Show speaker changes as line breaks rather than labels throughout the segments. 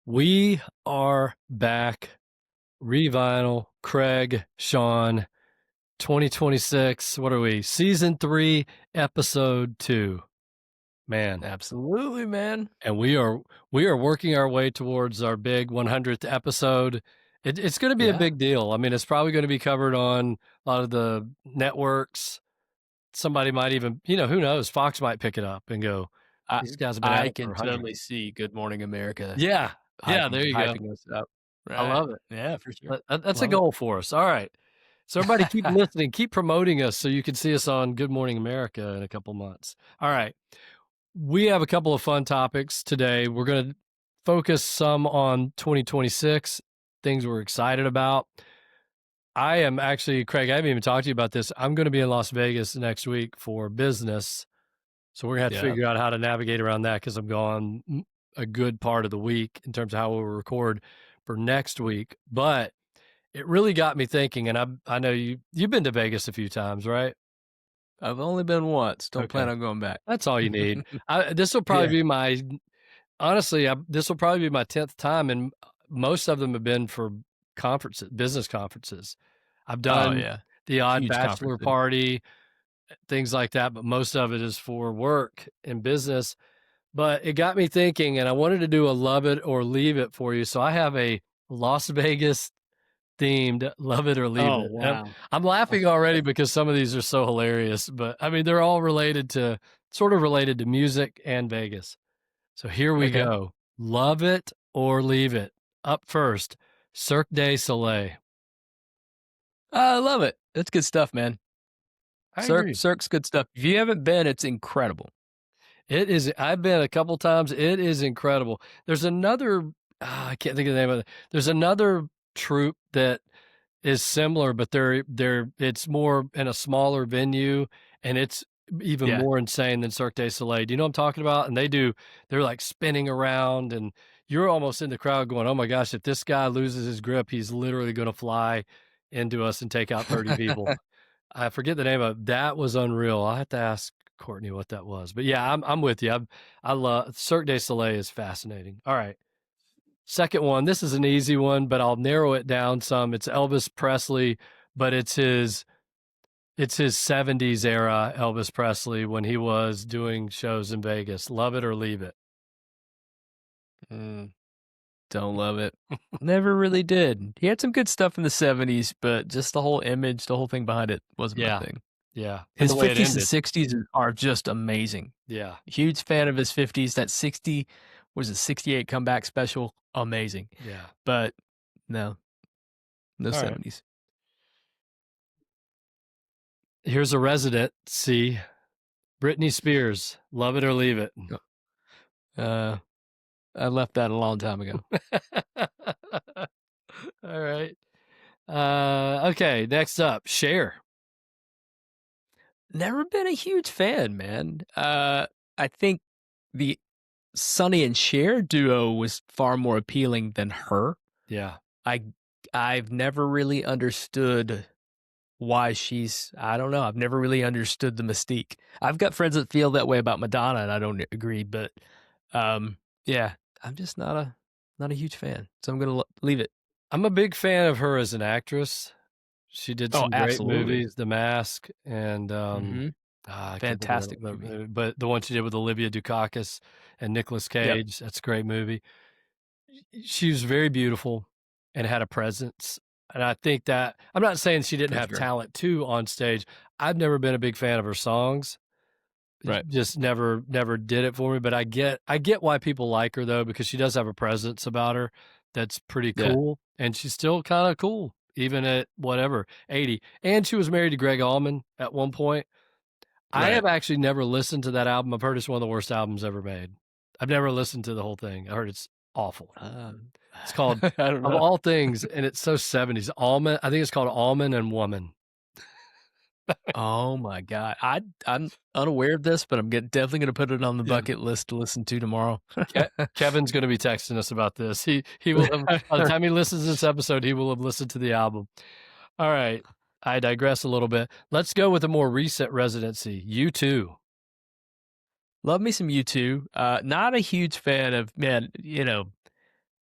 We are back. Revinyl, Craig, Shawn, 2026. What are we? Season 3, episode 2. Man.
Absolutely, man.
And we are working our way towards our big 100th episode. It's going to be a big deal. I mean, it's probably going to be covered on a lot of the networks. Somebody might even, who knows? Fox might pick it up and go, these guys have been at
I
it for
can
100.
totally see Good Morning America
Yeah. Yeah, there you go.
hyping us up.
I
Right.
love it.
Yeah, for sure.
That's a
Love it.
goal for us. All right. So everybody keep listening, keep promoting us so you can see us on Good Morning America in a couple months. All right. We have a couple of fun topics today. We're going to focus some on 2026, things we're excited about. I am actually, Craig, I haven't even talked to you about this. I'm going to be in Las Vegas next week for business. So we're going to have to figure out how to navigate around that because I'm gone a good part of the week in terms of how we'll record for next week. But it really got me thinking, and I know you've been to Vegas a few times, right?
I've only been once. Don't
Okay.
plan on going back.
That's all you need. This will probably be my, honestly, this will probably be my 10th time, and most of them have been for conferences, business conferences. I've done the odd
Huge
bachelor party, things like that, but most of it is for work and business. But it got me thinking, and I wanted to do a love it or leave it for you. So I have a Las Vegas themed love it or leave it.
Wow.
I'm laughing already because some of these are so hilarious, but I mean, they're all sort of related to music and Vegas. So here we go. Love it or leave it. Up first, Cirque du Soleil.
I love it. That's good stuff, man.
I agree.
Cirque's good stuff. If you haven't been, it's incredible.
It is. I've been a couple times. It is incredible. There's another, I can't think of the name of it. There's another troupe that is similar, but it's more in a smaller venue, and it's even more insane than Cirque du Soleil. Do you know what I'm talking about? And they're like spinning around, and you're almost in the crowd going, oh my gosh, if this guy loses his grip, he's literally going to fly into us and take out 30 people. I forget the name of it. That was unreal. I have to ask Courtney what that was. But yeah, I'm with you. I love Cirque du Soleil is fascinating. All right. Second one. This is an easy one, but I'll narrow it down some. It's Elvis Presley, but it's his 70s era Elvis Presley when he was doing shows in Vegas. Love it or leave it.
Don't love it. Never really did. He had some good stuff in the 70s, but just the whole image, the whole thing behind it wasn't my thing.
Yeah.
His 50s and 60s are just amazing.
Yeah.
Huge fan of his 50s. That 68 comeback special, amazing.
Yeah.
But no 70s.
Right. Here's a resident. See, Britney Spears. Love it or leave it.
I left that a long time ago.
All right. Okay. Next up, Cher.
Never been a huge fan, man. I think the Sonny and Cher duo was far more appealing than her.
Yeah.
I've never really understood why I don't know. I've never really understood the mystique. I've got friends that feel that way about Madonna, and I don't agree, but yeah, I'm just not a huge fan. So I'm going to leave it.
I'm a big fan of her as an actress. She did some great movies, The Mask, and
fantastic movie.
But the one she did with Olivia Dukakis and Nicolas Cage, that's a great movie. She was very beautiful and had a presence. And I think that, I'm not saying she didn't have talent too on stage. I've never been a big fan of her songs.
Right.
Just never did it for me. But I get why people like her though, because she does have a presence about her that's pretty cool. And she's still kind of cool, even at whatever, 80. And she was married to Greg Allman at one point. I have actually never listened to that album. I've heard it's one of the worst albums ever made. I've never listened to the whole thing. I heard it's awful. It's called, of all things, and it's so 70s, Almond. I think it's called Almond and Woman.
Oh my God. I'm unaware of this, but I'm definitely going to put it on the bucket list to listen to tomorrow.
Kevin's going to be texting us about this. He will have, by the time he listens to this episode, he will have listened to the album. All right. I digress a little bit. Let's go with a more recent residency. U2.
Love me some U2. Not a huge fan of, man,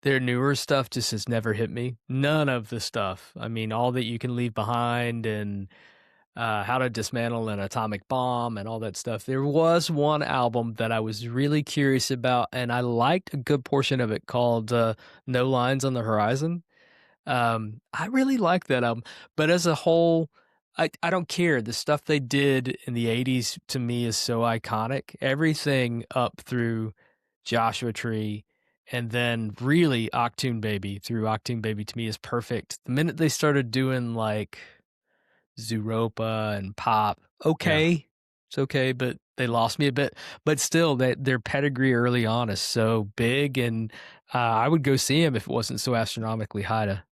Their newer stuff just has never hit me. None of the stuff. I mean, All That You Can Leave Behind and How to Dismantle an Atomic Bomb and all that stuff. There was one album that I was really curious about, and I liked a good portion of it called No Lines on the Horizon. I really like that album, but as a whole, I don't care. The stuff they did in the 80s to me is so iconic. Everything up through Joshua Tree and then really Octoon Baby through Octoon Baby to me is perfect. The minute they started doing like Zooropa and pop,
Yeah.
okay, it's okay, but they lost me a bit. But still, their pedigree early on is so big, and I would go see them if it wasn't so astronomically high to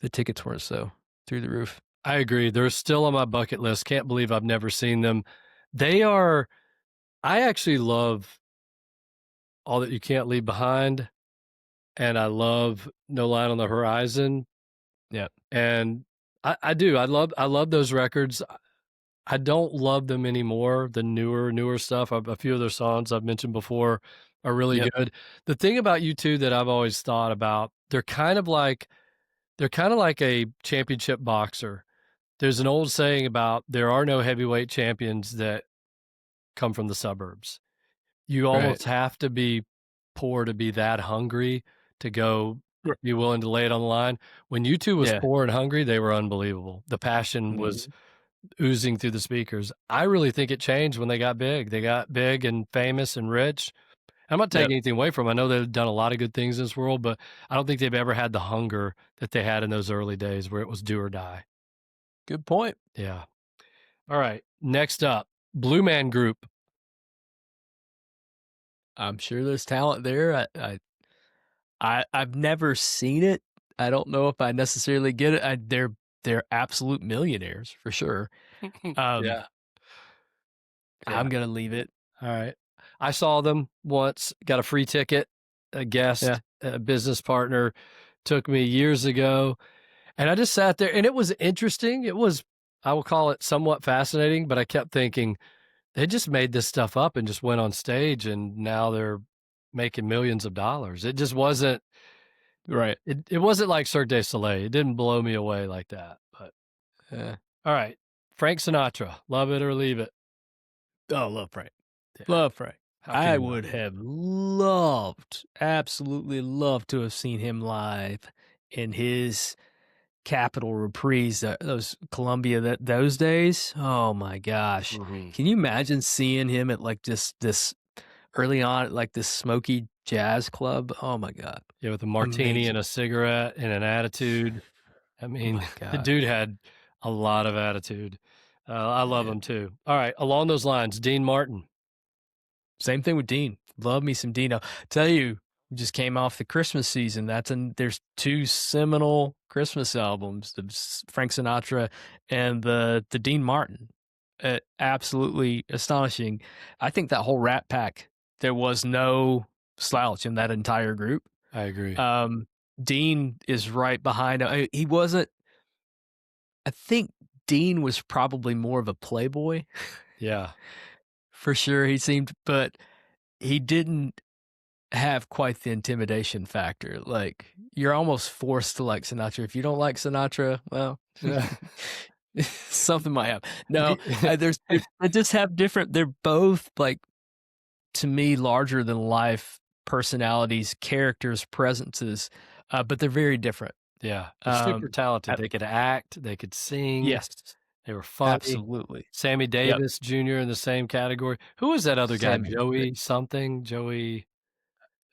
the tickets weren't so through the roof.
I agree. They're still on my bucket list. Can't believe I've never seen them. They are I actually love All That You Can't Leave Behind, and I love No Line on the Horizon,
Yeah.
and I do. I love those records. I don't love them anymore, the newer stuff. A few of their songs I've mentioned before are really
Yep.
good. The thing about U2 that I've always thought about, they're kinda like a championship boxer. There's an old saying about there are no heavyweight champions that come from the suburbs. You
Right.
almost have to be poor to be that hungry to go
Right.
be willing to lay it on the line. When U2 was
Yeah.
poor and hungry, they were unbelievable. The passion was
Mhm.
oozing through the speakers. I really think it changed when they got big. They got big and famous and rich. I'm not
Yep.
taking anything away from 'em. I know they've done a lot of good things in this world, but I don't think they've ever had the hunger that they had in those early days where it was do or die.
Good point.
Yeah. All right. Next up, Blue Man Group.
I'm sure there's talent there. I've never seen it. I don't know if I necessarily get it. They're absolute millionaires for sure. Um,
Yeah. Yeah.
I'm gonna leave it.
All right. I saw them once, got a free ticket, a
Yeah.
guest, a business partner took me years ago, and I just sat there and it was interesting. It was, I will call it somewhat fascinating, but I kept thinking they just made this stuff up and just went on stage and now they're making millions of dollars. It just wasn't
Right.
it wasn't like Cirque du Soleil. It didn't blow me away like that. But
Yeah.
all right. Frank Sinatra, love it or leave it.
Oh, love Frank.
Yeah.
Love Frank.
How can
I
you not?
would have loved, absolutely loved to have seen him live in his Capitol reprise, those Columbia those days. Oh my gosh.
Mhm.
Can you imagine seeing him at like just this early on at like this smoky jazz club? Oh my god.
Yeah, with a martini and
Amazing.
a cigarette and an attitude. I mean,
My
the
god.
dude had a lot of attitude. I love
Yeah.
him too. All right, along those lines, Dean Martin.
Same thing with Dean. Love me some Dino. Tell you, we just came off the Christmas season. There's two seminal Christmas albums, the Frank Sinatra and the Dean Martin. Absolutely astonishing. I think that whole Rat Pack, there was no slouch in that entire group.
I agree.
Dean is right behind him. He wasn't. I think Dean was probably more of a playboy
Yeah.
for sure. He seemed, but he didn't have quite the intimidation factor. Like, you're almost forced to like Sinatra. If you don't like Sinatra, well,
Yeah.
something might happen. No,
He-
they just have different. They're both like, to me, larger than life personalities, characters, presences, but they're very different.
yeah, they're super talented.
I-
They could act, they could sing,
yes,
they were funny.
absolutely.
Sammy
Yep,
Davis Jr. in the same category. Who was that other guy?
Sammy.
Joey something? Joey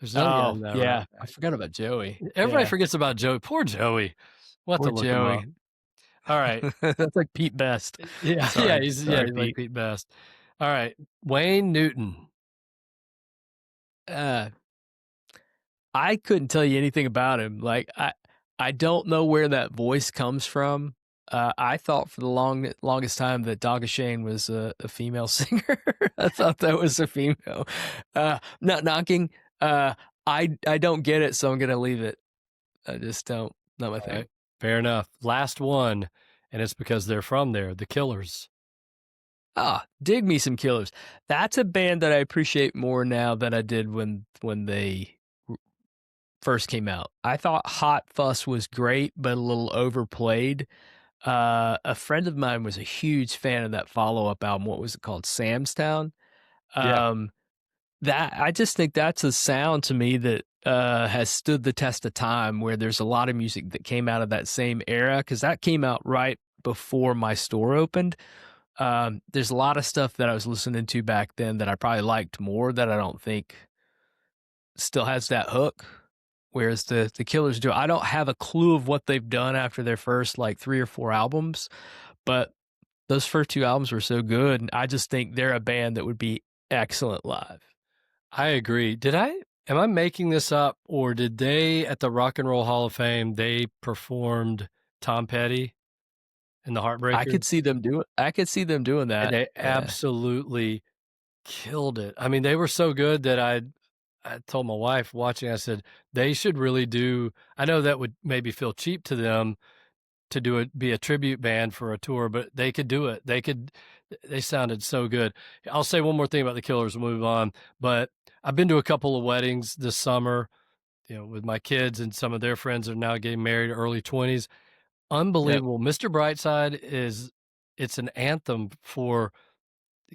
there's another guy
Oh
in that Rat
yeah, I
Pack.
forgot about Joey.
Everybody
Yeah,
forgets about Joey. Poor Joey. We'll have to
poor
look him up.
Joey.
All right.
That's like Pete Best.
Yeah,
Sorry,
he's
sorry,
like
Pete.
Pete Best. All right, Wayne Newton.
Uh, I couldn't tell you anything about him. Like I don't know where that voice comes from. I thought for the longest time that Dogga Shane was a female singer. I thought that was a female. Not knocking. I don't get it, so I'm gonna leave it. I just don't. Not my
All
thing.
right, fair enough. Last one, and it's because they're from there, the Killers.
Dig me some Killers. That's a band that I appreciate more now than I did when they first came out. I thought Hot Fuss was great, but a little overplayed. A friend of mine was a huge fan of that follow-up album. What was it called? Sam's Town.
Yeah.
Um, that I just think that's a sound to me that has stood the test of time. Where there's a lot of music that came out of that same era because that came out right before my store opened. There's a lot of stuff that I was listening to back then that I probably liked more that I don't think still has that hook. Whereas the Killers do. I don't have a clue of what they've done after their first like 3 or 4 albums, but those first 2 albums were so good, and I just think they're a band that would be excellent live.
I agree. Am I making this up, or did they, at the Rock and Roll Hall of Fame, they performed Tom Petty and the
I
Heartbreakers?
could see them doing
And
that.
they
Yeah.
absolutely killed it. I mean, they were so good that I told my wife watching, I said, "They should really do." I know that would maybe feel cheap to them to do it, be a tribute band for a tour, but they could do it. They sounded so good. I'll say one more thing about the Killers, we'll move on, but I've been to a couple of weddings this summer, with my kids, and some of their friends are now getting married early 20s.
Yep.
Unbelievable. Mr. Brightside it's an anthem for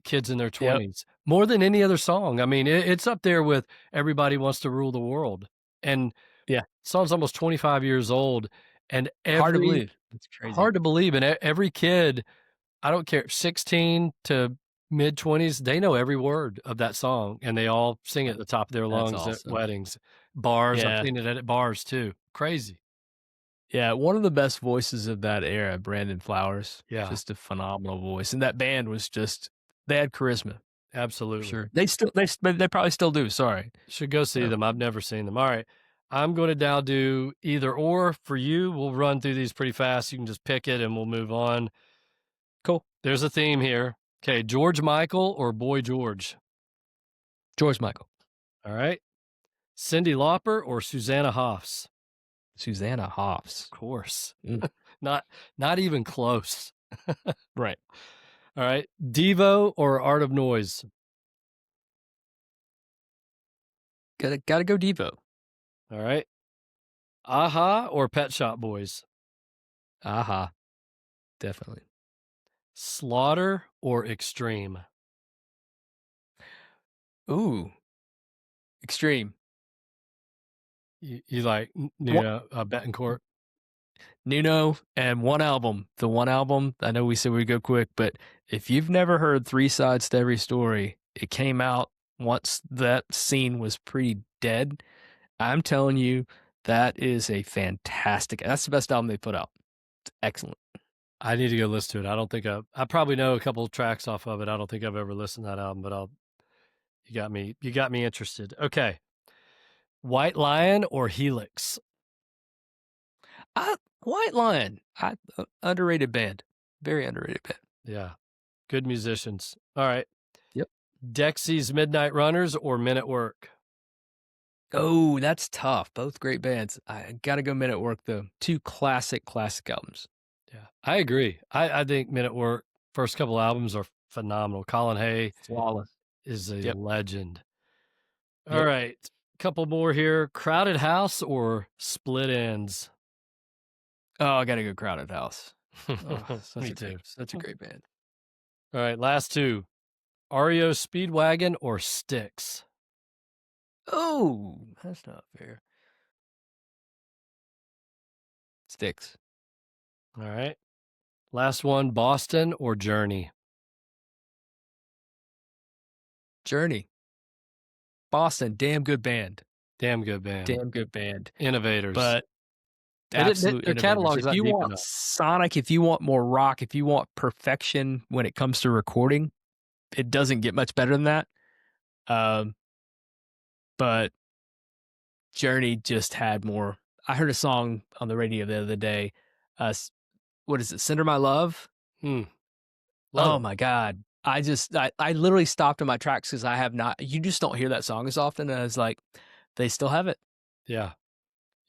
kids in their
Yep.
20s, more than any other song. I mean, it's up there with Everybody Wants to Rule the World, and
Yeah.
song's almost 25 years old, and
Hard to
every
believe. It's crazy.
hard to believe, and every kid, I don't care, 16 to mid-20s, they know every word of that song, and they all sing at
That
the top of their
that's
lungs at
awesome.
weddings. Bars, I've
Yeah.
seen it at bars too. Crazy.
Yeah, one of the best voices of that era, Brandon Flowers,
Yeah,
just a phenomenal voice, and that band was just they had charisma for
absolutely.
sure. They probably still do, sorry.
Should go see
Yeah.
them. I've never seen them. All right. I'm going to now do either or for you. We'll run through these pretty fast. You can just pick it and we'll move on.
Cool.
There's a theme here. Okay. George Michael or Boy George?
George Michael.
All right. Cyndi Lauper or Susanna Hoffs?
Susanna
Of
Hoffs.
course.
Mm.
Not even close.
Right.
All right. Devo or Art of Noise?
Gotta go Devo.
All right. Aha or Pet Shop Boys?
Aha. Definitely.
Slaughter or Extreme?
Ooh, Extreme.
You like
What
Nina Bettencourt?
Nuno and one album. The one album, I know we said we'd go quick, but if you've never heard Three Sides to Every Story, it came out once that scene was pretty dead. I'm telling you, that is a fantastic that's the best album they put out. It's excellent.
I need to go listen to it. I don't think I probably know a couple of tracks off of it. I don't think I've ever listened to that album, but you got me interested. Okay. White Lion or Helix?
White Lion, underrated band. Very underrated band.
Yeah. Good musicians. All right.
Yep.
Dexy's Midnight Runners or Men at Work?
Oh, that's tough. Both great bands. I gotta go Men at Work though. 2 classic albums.
Yeah. I agree. I think Men at Work, first couple albums are phenomenal. Colin Hay
Flawless.
is a
Yep.
legend. All
Yep.
right. Couple more here. Crowded House or Split Ends?
Oh, I gotta go Crowded House. Oh,
Me too.
such a great band.
All right, last two. REO Speedwagon or Styx?
Oh, that's not fair. Sticks.
All right. Last one, Boston or Journey?
Journey. Boston, damn good band.
Damn good band.
Damn good band.
Innovators.
But absolute
Their
innovators.
catalog's
If
not
you
deep
want
enough.
sonic, if you want more rock, if you want perfection when it comes to recording, it doesn't get much better than that. But Journey just had more. I heard a song on the radio the other day. What is it? Cinder My Love?
Love
Oh
it.
my God. I literally stopped in my tracks because you just don't hear that song as often. And I was like, they still have it.
Yeah.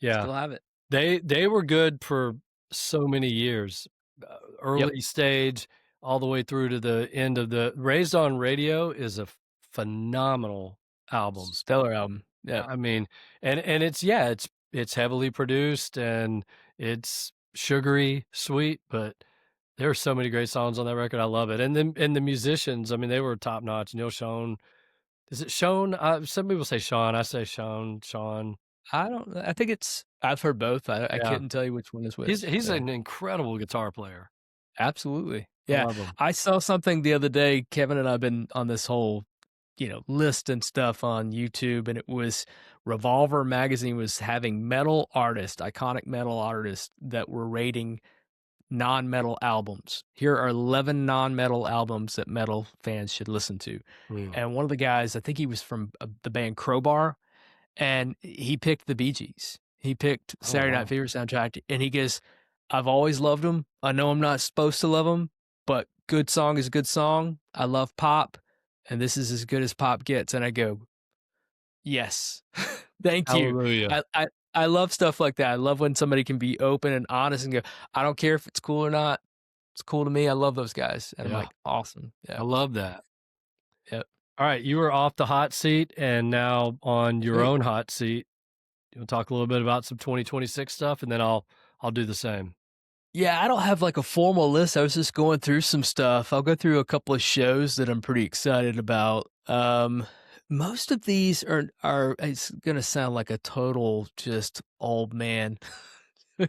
Yeah.
Still have it.
They were good for so many years.
Yep.
Early stage all the way through to the end of the Raised on Radio is a phenomenal album.
Stellar album. Yep.
I mean, and it's heavily produced and it's sugary sweet, but there are so many great songs on that record. I love it. And the musicians, I mean, they were top notch. Neil Schon. Is it Schon? Some people say Sean. I say Schon. Sean.
I think I've heard both. I
Yeah.
couldn't tell you which one is which.
He's
Yeah.
an incredible guitar player.
Absolutely.
I
Yeah.
love him.
I saw something the other day. Kevin and I've been on this whole, list and stuff on YouTube, and it was Revolver magazine was having iconic metal artists that were rating non-metal albums. Here are 11 non-metal albums that metal fans should listen to.
Mm.
And one of the guys, I think he was from the band Crowbar, and he picked the Bee Gees. He picked
Oh,
Saturday Night
wow.
Fever soundtrack, and he goes, "I've always loved them. I know I'm not supposed to love them, but good song is a good song. I love pop, and this is as good as pop gets." And I go, "Yes, thank you."
Hallelujah.
I love stuff like that. I love when somebody can be open and honest and go, "I don't care if it's cool or not. It's cool to me. I love those guys." And I'm
Yeah.
like, "Awesome."
I
Yeah.
love that.
Yep.
All right. You were off the hot seat and now on your
Sweet.
own hot seat. You want to talk a little bit about some 2026 stuff and then I'll do the same.
Yeah, I don't have like a formal list. I was just going through some stuff. I'll go through a couple of shows that I'm pretty excited about. Most of these are it's gonna sound like a total just old man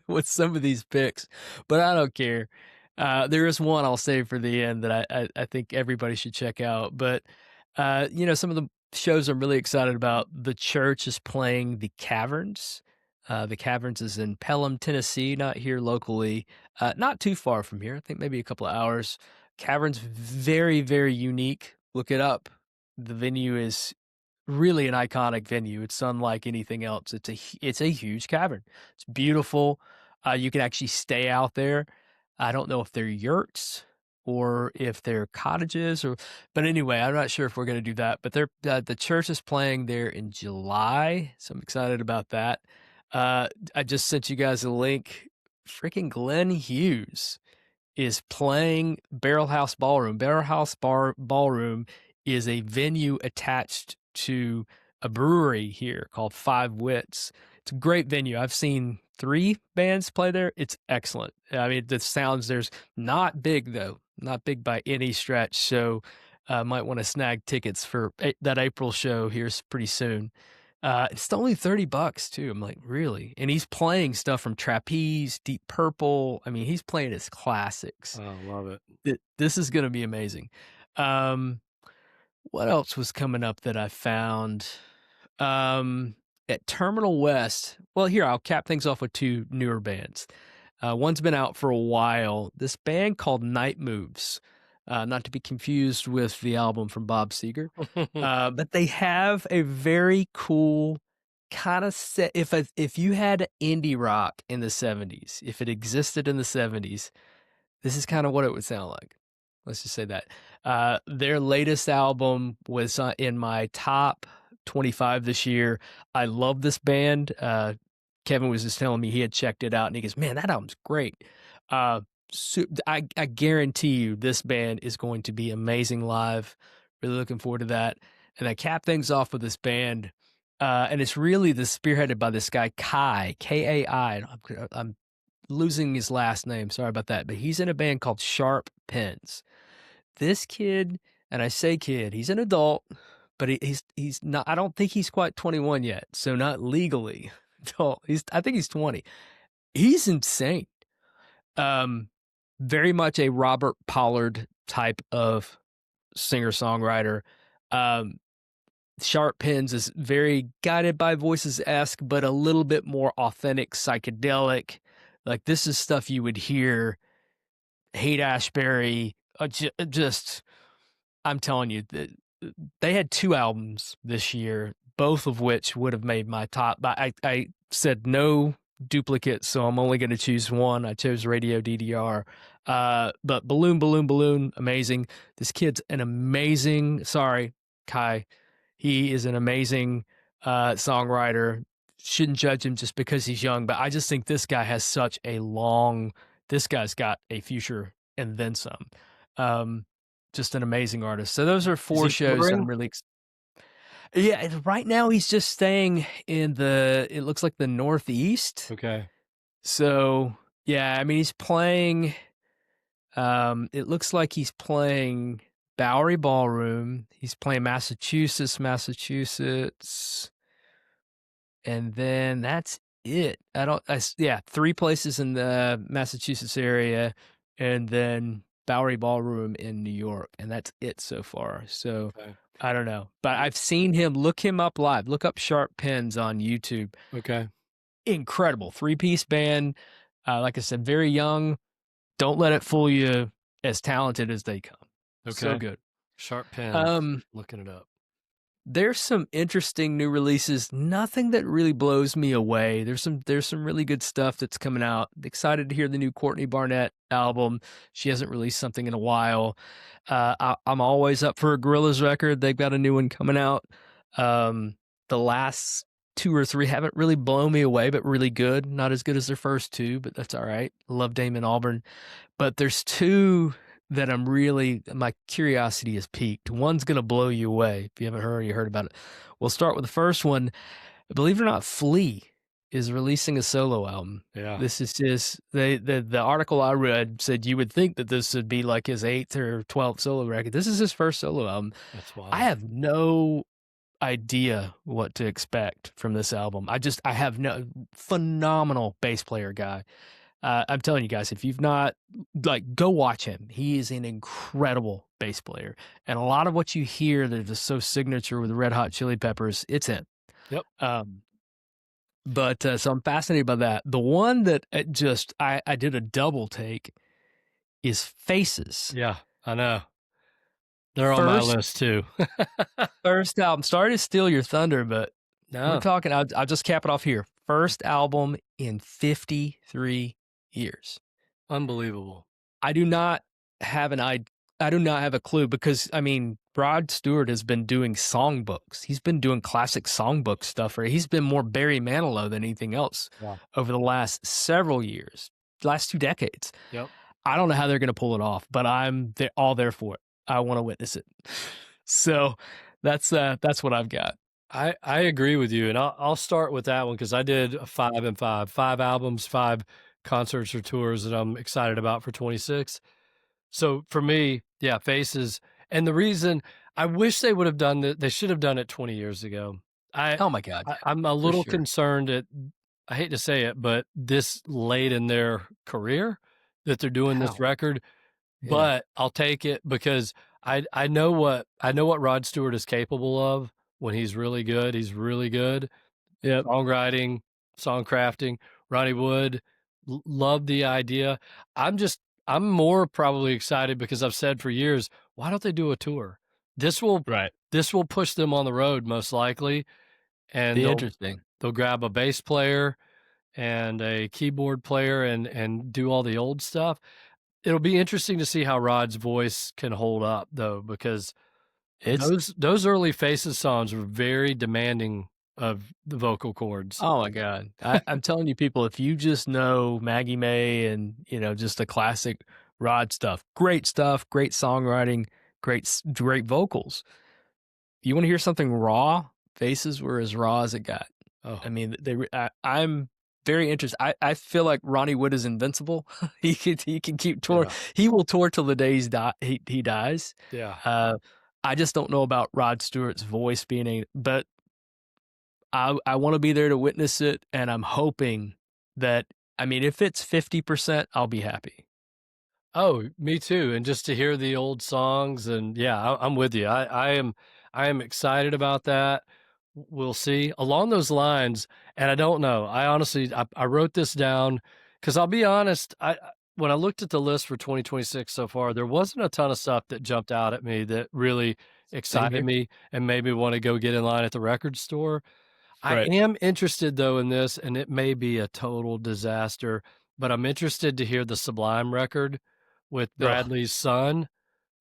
with some of these picks, but I don't care. There is one I'll save for the end that I think everybody should check out. But some of the shows I'm really excited about. The Church is playing the Caverns. The Caverns is in Pelham, Tennessee, not here locally, not too far from here. I think maybe a couple of hours. Caverns, very, very unique. Look it up. The venue is really an iconic venue. It's unlike anything else. It's a huge cavern. It's beautiful. You can actually stay out there. I don't know if they're yurts or if they're cottages but anyway, I'm not sure if we're going to do that, but the church is playing there in July. So I'm excited about that. I just sent you guys a link. Freaking Glenn Hughes is playing Barrelhouse Ballroom. Ballroom is a venue attached to a brewery here called Five Wits. It's a great venue. I've seen 3 bands play there. It's excellent. I mean, the sounds there's not big though, not big by any stretch. So might want to snag tickets for that April show here pretty soon. It's only $30 too. I'm like, really? And he's playing stuff from Trapeze, Deep Purple. I mean, he's playing his classics.
Oh, love it.
This is going to be amazing. What else was coming up that I found? At Terminal West. Well, here, I'll cap things off with 2 newer bands. One's been out for a while. This band called Night Moves. Not to be confused with the album from Bob Seger. But they have a very cool kind of set. If you had indie rock in the 70s, if it existed in the 70s, this is kind of what it would sound like. Let's just say that. Their latest album was in my top 25 this year. I love this band. Kevin was just telling me he had checked it out, and he goes, "Man, that album's great." I guarantee you this band is going to be amazing live. Really looking forward to that. And I cap things off with this band, and it's really spearheaded by this guy, Kai, Kai. I'm losing his last name. Sorry about that. But he's in a band called Sharp Pens. This kid, and I say kid, he's an adult, but he's not. I don't think he's quite 21 yet, so not legally adult. I think he's 20. He's insane. Very much a Robert Pollard type of singer-songwriter. Sharp Pens is very Guided by Voices-esque, but a little bit more authentic, psychedelic. Like, this is stuff you would hear Haight Ashbury, just, I'm telling you, they had 2 albums this year, both of which would have made my top. But I said no duplicates, so I'm only going to choose one. I chose Radio DDR. But Balloon, amazing. This kid's an amazing, sorry, Kai. He is an amazing songwriter. Shouldn't judge him just because he's young, but I just think this guy has this guy's got a future and then some. Just an amazing artist. So those are 4 shows that I'm really Yeah, and right now he's just staying in it looks like the Northeast.
Okay.
So, yeah, I mean, he's playing, it looks like he's playing Bowery Ballroom. He's playing Massachusetts, and then that's it. Yeah, 3 places in the Massachusetts area, and then Bowery Ballroom in New York, and that's it so far. So,
Okay.
I don't know, but I've seen him. Look him up live. Look up Sharp Pens on YouTube.
Okay.
Incredible 3-piece band. Like I said, very young. Don't let it fool you. As talented as they come. So
Okay.
good.
Sharp pens.
Um,
Looking it up.
there's some interesting new releases. Nothing that really blows me away. There's some really good stuff that's coming out. Excited to hear the new Courtney Barnett album. She hasn't released something in a while. I'm always up for a Gorillaz record. They've got a new one coming out. The last 2 or 3 haven't really blown me away, but really good. Not as good as their first 2, but that's all right. Love Damon Albarn. But there's 2 that my curiosity is piqued. One's going to blow you away. If you haven't heard, you heard about it. We'll start with the first one. Believe it or not, Flea is releasing a solo album.
Yeah.
This is just the article I read said you would think that this would be like his 8th or 12th solo record. This is his first solo album.
That's
I
wild.
have no idea what to expect from this album. I have no phenomenal bass player guy. I'm telling you guys, if you've not, like, go watch him. He is an incredible bass player. And a lot of what you hear that is so signature with the Red Hot Chili Peppers, it's him.
Yep.
So I'm fascinated by that. The one that I did a double take is Faces.
Yeah, I know. They're on my
First,
list too.
first album. Sorry to steal your thunder, but we're
No,
talking, I'll just cap it off here. First album in 53 years.
unbelievable.
I do not have I do not have a clue because I mean Rod Stewart has been doing songbooks. He's been doing classic songbook stuff, or he's been more Barry Manilow than anything else
Yeah.
over the last several years, last 2 decades.
Yep.
I don't know how they're going to pull it off, but they're all there for it. I want to witness it. So that's what I've got.
I agree with you, and I'll start with that one because I did a 5 and 5, 5 albums, 5 concerts or tours that I'm excited about for 26. So for me, yeah, Faces, and the reason I wish they would have done that, they should have done it 20 years ago. I,
Oh my God,
I
yeah,
I'm a
for
little
sure.
concerned at, I hate to say it, but this late in their career that they're doing this
How?
record,
Yeah.
but I'll take it because I know what Rod Stewart is capable of when he's really good. He's really good.
Yep.
Songwriting, song crafting. Ronnie Wood, love the idea. I'm more probably excited because I've said for years, why don't they do a tour? This will
Right.
this will push them on the road most likely, and
Be interesting.
they'll grab a bass player and a keyboard player and do all the old stuff. It'll be interesting to see how Rod's voice can hold up though, because
It's
those early Faces songs were very demanding of the vocal cords.
Oh my God. I'm telling you, people, if you just know Maggie May and, just the classic Rod stuff, great songwriting, great vocals. You want to hear something raw? Faces were as raw as it got.
Oh,
I mean, I'm very interested. I feel like Ronnie Wood is invincible. He can keep touring.
yeah,
He will tour till the day he dies.
yeah.
I just don't know about Rod Stewart's voice but I want to be there to witness it, and I'm hoping that, I mean, if it's 50%, I'll be happy.
Oh, me too, and just to hear the old songs and yeah, I'm with you. I am excited about that. We'll see. Along those lines, and I don't know, I honestly I wrote this down because 'cause I'll be honest, when I looked at the list for 2026 so far, there wasn't a ton of stuff that jumped out at me that really
Same
excited
here.
me and made me wanna go get in line at the record store. I
Right.
am interested though in this, and it may be a total disaster, but I'm interested to hear the Sublime record with
Ugh.
Bradley's son.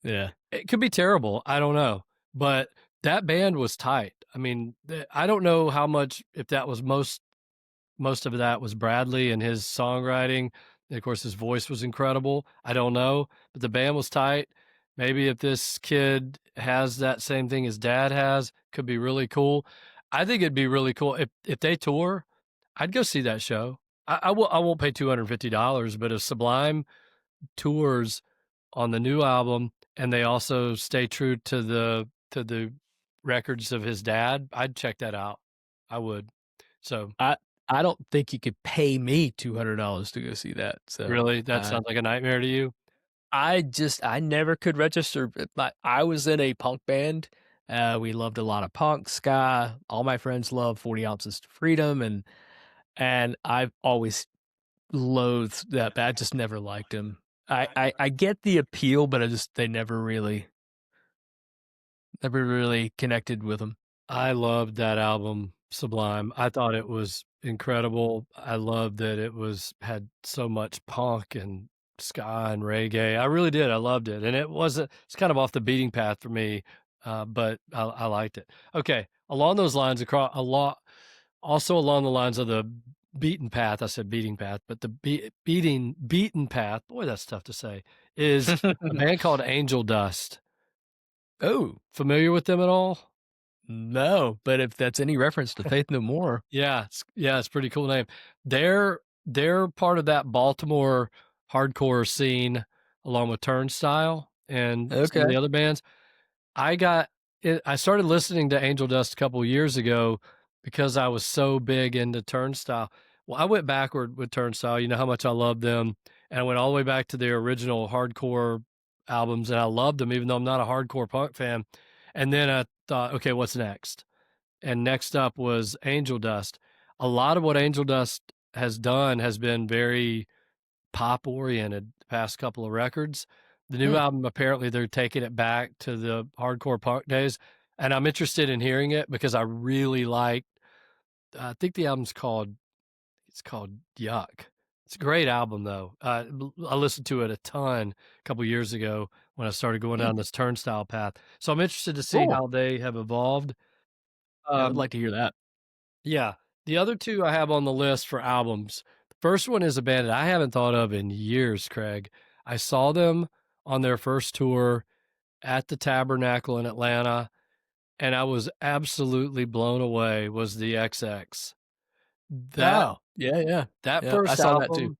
Yeah.
It could be terrible, I don't know, but that band was tight. I mean, I don't know how much if that was most of that was Bradley and his songwriting, and of course, his voice was incredible. I don't know, but the band was tight, Maybe if this kid has that same thing his dad has, could be really cool. I think it'd be really cool if they tour, I'd go see that show. I won't pay $250, but if Sublime tours on the new album and they also stay true to the records of his dad, I'd check that out. I would. So
I I don't think you could pay me $200 to go see that. So
really, that sounds like a nightmare to you?
I never could register. I was in a punk band. We loved a lot of punk, ska. All my friends love 40 Ounces to Freedom, and I've always loathed that. I just never liked him. I get the appeal, but they never really connected with him.
I loved that album, Sublime. I thought it was incredible. I loved that it had so much punk and ska and reggae. I really did. I loved it. And it's kind of off the beating path for me, but I liked it. Okay. Along those lines, also along the lines of the beaten path, I said beating path, but the beaten path, boy, that's tough to say, is a band called Angel Dust.
Oh,
Familiar with them at all?
no, but if that's any reference to Faith No More.
It's a pretty cool name. They're part of that Baltimore hardcore scene along with Turnstile and some of
Okay.
the other bands. I started listening to Angel Dust a couple years ago because I was so big into Turnstile. Well, I went backward with Turnstile, you know how much I love them, and I went all the way back to their original hardcore albums, and I loved them even though I'm not a hardcore punk fan. And then I thought, "Okay, what's next?" And next up was Angel Dust. A lot of what Angel Dust has done has been very pop oriented the past couple of records. The new
Hmm.
album, apparently they're taking it back to the hardcore punk days, and I'm interested in hearing it because I really like I think the album's called Yuck. It's a great album though. I listened to it a ton a couple years ago when I started going
Hmm.
down this Turnstile path. So I'm interested to see
Cool.
how they have evolved.
I would
Um,
like to hear that.
Yeah. The other 2 I have on the list for albums. The first one is a band that I haven't thought of in years, Craig. I saw them on their first tour at the Tabernacle in Atlanta, and I was absolutely blown away, was the XX. That
Oh, yeah, yeah.
that
Yeah, I
first
saw that too.
album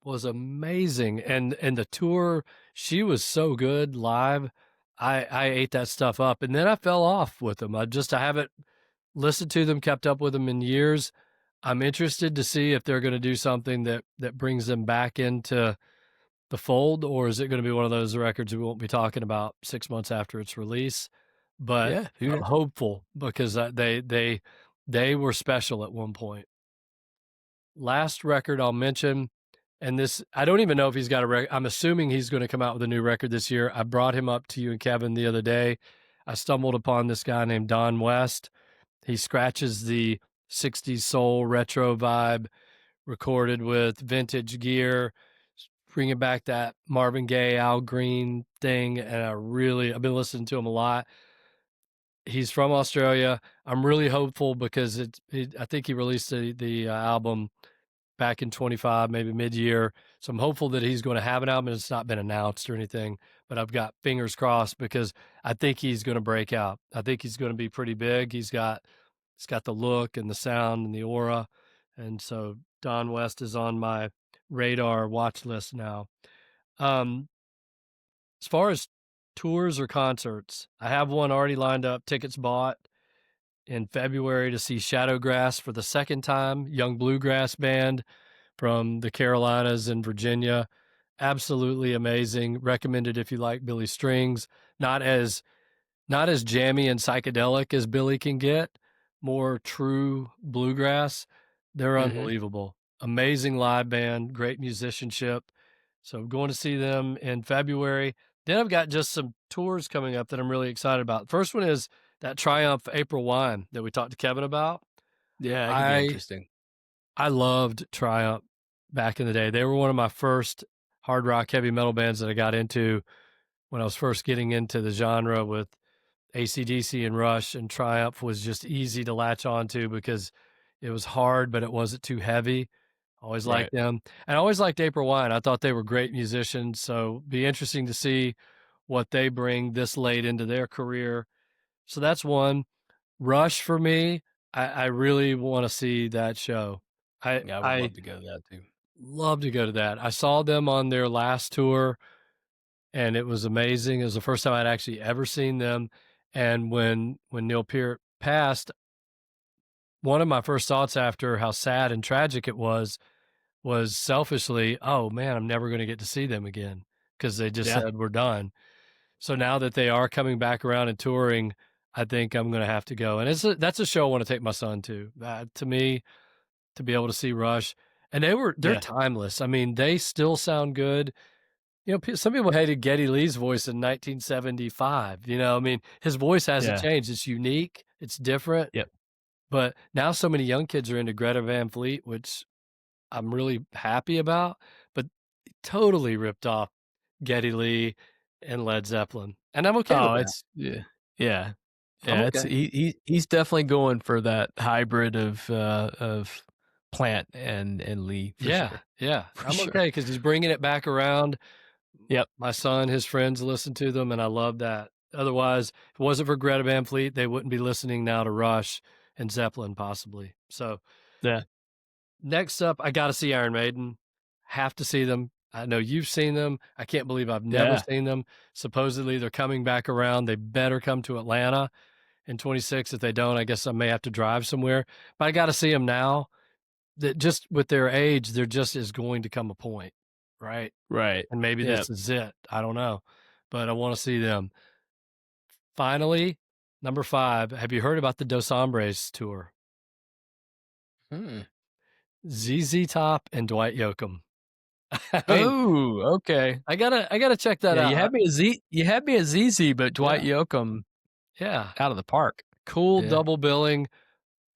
was amazing, and the tour, she was so good live. I ate that stuff up, and then I fell off with them. I haven't listened to them, kept up with them in years. I'm interested to see if they're gonna do something that brings them back into the fold, or is it gonna be one of those records we won't be talking about 6 months after its release? But
Yeah, who
I'm
kn
hopeful because, they were special at one point. Last record I'll mention, and this I don't even know if he's got a record. I'm assuming he's gonna come out with a new record this year. I brought him up to you and Kevin the other day. I stumbled upon this guy named Don West. He scratches the 60s soul retro vibe, recorded with vintage gear, bringing back that Marvin Gaye, Al Green thing, and I've been listening to him a lot. He's from Australia. I'm really hopeful because I think he released the album back in 25, maybe mid-year. So I'm hopeful that he's going to have an album. It's not been announced or anything, but I've got fingers crossed because I think he's going to break out. I think he's going to be pretty big. He's got the look and the sound and the aura. And so Don West is on my radar watch list now. Um, as far as tours or concerts, I have one already lined up, tickets bought in February to see Shadowgrass for the second time, young bluegrass band from the Carolinas and Virginia. Absolutely amazing. Recommended if you like Billy Strings. Not as not as jammy and psychedelic as Billy can get, more true bluegrass. They're
Mhm.
unbelievable. Amazing live band, great musicianship. So I'm going to see them in February. Then I've got just some tours coming up that I'm really excited about. First one is that Triumph April Wine that we talked to Kevin about.
Yeah, that could be
I
interesting.
I loved Triumph back in the day. They were one of my first hard rock heavy metal bands that I got into when I was first getting into the genre with AC/DC and Rush, and Triumph was just easy to latch onto because it was hard, but it wasn't too heavy. Always
Right.
liked them. And I always liked April Wine. I thought they were great musicians, so be interesting to see what they bring this late into their career. So that's one. Rush for me, I really wanna see that show. I
Yeah, I would
I
love to go to that too.
love to go to that. I saw them on their last tour, and it was amazing. It was the first time I'd actually ever seen them, and when Neil Peart passed, one of my first thoughts after how sad and tragic it was selfishly, "Oh, man, I'm never gonna get to see them again," because they just
Yeah,
said, "We're done." So now that they are coming back around and touring, I think I'm gonna have to go, and that's a show I wanna take my son to. To me, to be able to see Rush, and they're
yeah,
timeless. I mean, they still sound good. You know, some people hated Geddy Lee's voice in 1975, I mean, his voice hasn't
yeah,
changed. It's unique, it's different,
yep.
but now so many young kids are into Greta Van Fleet, which I'm really happy about, but totally ripped off Geddy Lee and Led Zeppelin, and I'm okay with
Oh,
that.
it's yeah, yeah,
I'm
yeah. It's
okay.
he's definitely going for that hybrid of Plant and Lee for
Yeah,
sure,
yeah,
for
I'm
sure.
okay because he's bringing it back around.
Yep.
My son, his friends listen to them, and I love that. Otherwise, if it wasn't for Greta Van Fleet, they wouldn't be listening now to Rush and Zeppelin possibly. So,
Yeah,
next up, I gotta see Iron Maiden. Have to see them. I know you've seen them. I can't believe I've never
yeah.
seen them. Supposedly, they're coming back around. They better come to Atlanta in '26. If they don't, I guess I may have to drive somewhere, but I gotta see them now. That just with their age, there just is going to come a point, right?
Right.
And maybe
Yeah.
this is it. I don't know, but I wanna see them. Finally, number 5, have you heard about the Dos Hombres tour?
Hmm.
ZZ Top and Dwight Yoakam. I mean,
Oh, okay.
I gotta check that
Yeah,
out.
you had me at ZZ, but Dwight
Yeah,
Yoakam
yeah.
out of the park.
Cool
Yeah.
double billing.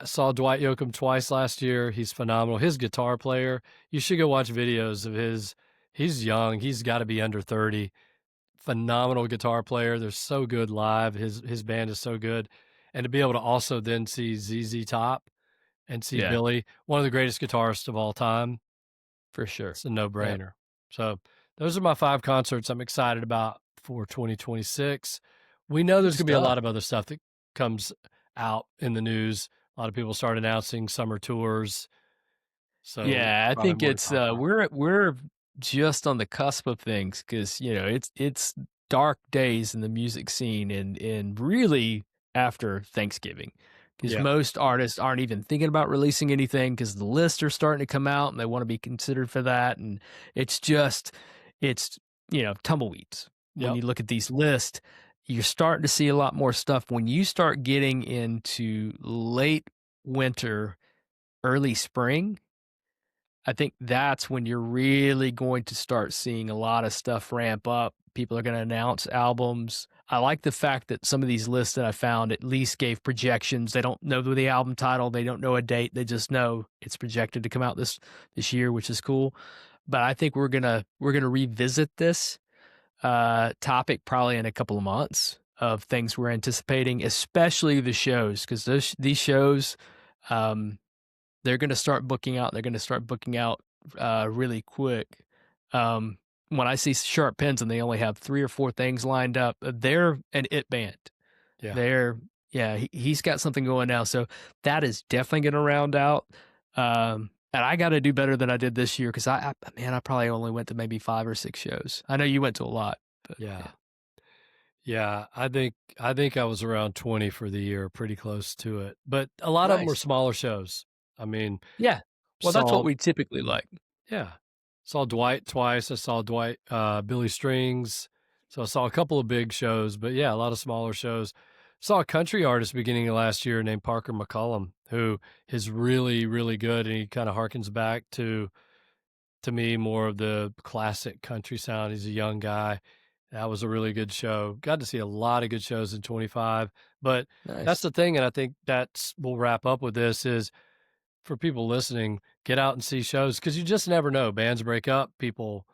I saw Dwight Yoakam twice last year. He's phenomenal. His guitar player, you should go watch videos of his. He's young. He's gotta be under 30. Phenomenal guitar player. They're so good live. His band is so good. And to be able to also then see ZZ Top and see
Yeah,
Billy, one of the greatest guitarists of all time.
for sure.
It's a
Yep.
no-brainer. So, those are my 5 concerts I'm excited about for 2026. We know
Good
there's gonna be a
stuff.
lot of other stuff that comes out in the news. A lot of people start announcing summer tours, so
Yeah, I
probably
think
more to
it's,
talk about.
we're just on the cusp of things because it's dark days in the music scene and really after Thanksgiving, because
Yeah,
most artists aren't even thinking about releasing anything because the lists are starting to come out and they wanna be considered for that, and it's just it's, tumbleweeds. When
yep,
you look at these lists, you're starting to see a lot more stuff. When you start getting into late winter, early spring, I think that's when you're really going to start seeing a lot of stuff ramp up. People are going to announce albums. I like the fact that some of these lists that I found at least gave projections. They don't know the album title, they don't know a date, they just know it's projected to come out this year, which is cool. But I think we're gonna revisit this topic probably in a couple of months of things we're anticipating, especially the shows, because these shows, um, they're gonna start booking out. They're gonna start booking out really quick. When I see Sharp Pens and they only have 3 or 4 things lined up, they're an it band.
yeah,
They're yeah, he's got something going now, so that is definitely gonna round out. And I gotta do better than I did this year because I probably only went to maybe 5 or 6 shows. I know you went to a lot, but
yeah.
yeah.
Yeah, I think I was around 20 for the year, pretty close to it, but a lot of them were
Nice.
smaller shows. I mean,
Yeah. Well, that's what
saw
we typically like.
yeah, saw Dwight twice. I saw Dwight, Billy Strings, so I saw a couple of big shows, but yeah, a lot of smaller shows. Saw a country artist beginning of last year named Parker McCullum, who is really, really good, and he kinda harkens back to me more of the classic country sound. He's a young guy. That was a really good show. Got to see a lot of good shows in 25. But that's
Nice.
the thing, and I think that's we'll wrap up with this is for people listening, get out and see shows because you just never know. Bands break up, people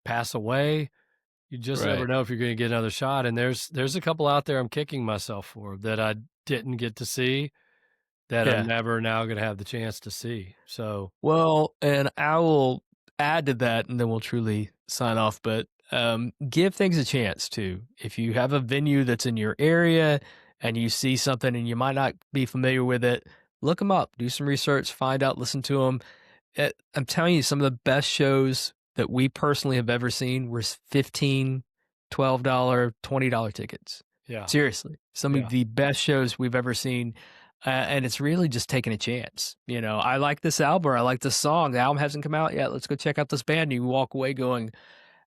pass away. You just never
Right.
know if you're going to get another shot. And there's a couple out there I'm kicking myself for that I didn't get to see that I'm
Yeah.
never now going to have the chance to see. So
Well, and I will add to that, and then we'll truly sign off. But Give things a chance too. If you have a venue that's in your area and you see something and you might not be familiar with it, look them up, do some research, find out, listen to them. I'm telling you, some of the best shows that we personally have ever seen were 15, $12, $20 tickets.
Yeah.
Seriously, some of
Yeah.
the best shows we've ever seen. And it's really just taking a chance. You know, I like this album, or I like this song. The album hasn't come out yet. Let's go check out this band. And you walk away going,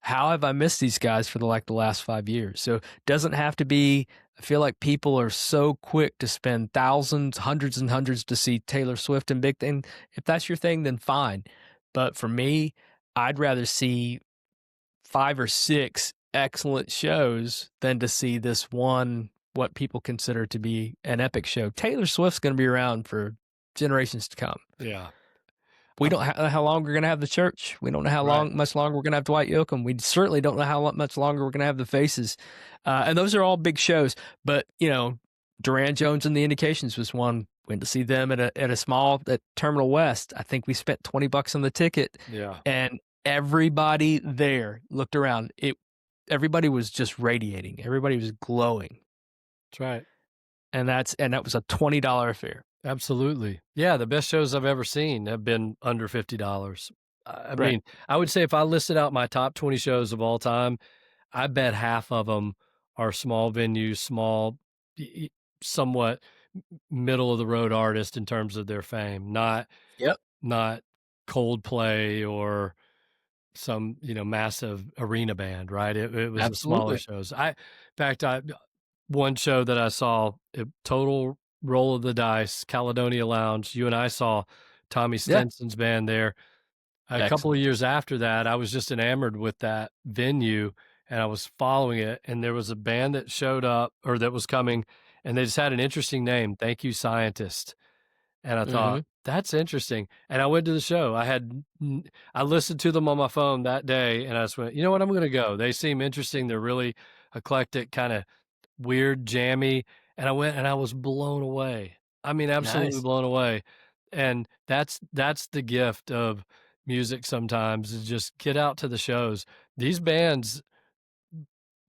how have I missed these guys for the last 5 years? So it doesn't have to be. I feel like people are so quick to spend thousands, hundreds and hundreds to see Taylor Swift and big thing. If that's your thing, then fine. But for me, I'd rather see 5 or 6 excellent shows than to see this one, what people consider to be an epic show. Taylor Swift's going to be around for generations to come.
Yeah.
We don't know how long we're going to have the church. We don't know how
Right.
much longer we're going to have Dwight Yoakam. We certainly don't know how much longer we're going to have the Faces. And those are all big shows. But, you know, Duran Jones and the Indications was one. Went to see them at a small at Terminal West. I think we spent $20 on the ticket.
Yeah.
And everybody there looked around. Everybody was just radiating. Everybody was glowing.
That's right.
And that was a $20 affair.
Absolutely. Yeah, the best shows I've ever seen have been under $50. I
Right.
mean, I would say if I listed out my top 20 shows of all time, I bet half of them are small venues, small, somewhat middle of the road artists in terms of their fame,
Yep.
not Coldplay or some, massive arena band, right? It was the smaller
Absolutely.
shows. In fact, one show that I saw, a total roll of the dice, Caledonia Lounge. You and I saw Tommy
Yeah.
Stenson's band there. A couple of
Excellent.
years after that, I was just enamored with that venue and I was following it. And there was a band that showed up or that was coming, and they just had an interesting name, Thank You Scientist. And I thought,
Mhm.
that's interesting. And I went to the show. I listened to them on my phone that day and I just went, you know what? I'm going to go. They seem interesting. They're really eclectic, kind of weird, jammy. And I went and I was blown away. I mean, absolutely
Nice.
blown away. And that's the gift of music sometimes, is just get out to the shows. These bands,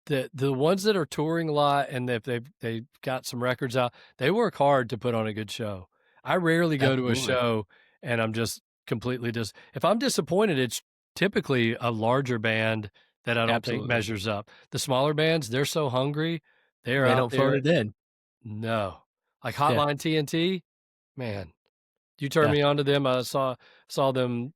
the ones that are touring a lot and if they've got some records out, they work hard to put on a good show. I rarely go to a
Absolutely.
show and I'm just completely if I'm disappointed, it's typically a larger band that I don't think
Absolutely.
measures up. The smaller bands, they're so hungry, they're
They
out
don't phone
there.
it in.
No. Like
Yeah.
Hotline TNT, man, you turned
Yeah.
me on to them. I saw them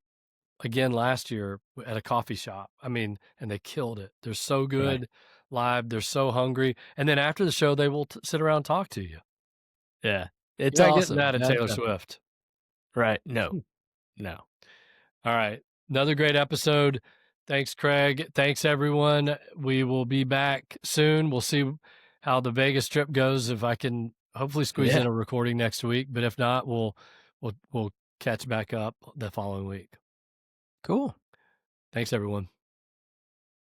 again last year at a coffee shop. I mean, and they killed it. They're so
Right.
good live. They're so hungry. And then after the show, they will sit around and talk to you.
Yeah. It's
You're not getting
awesome.
that at Taylor Swift.
Right. No. No.
All right. Another great episode. Thanks, Craig. Thanks, everyone. We will be back soon. We'll see how the Vegas trip goes. If I can hopefully squeeze
Yeah.
in a recording next week, but if not, we'll catch back up the following week.
Cool.
Thanks, everyone.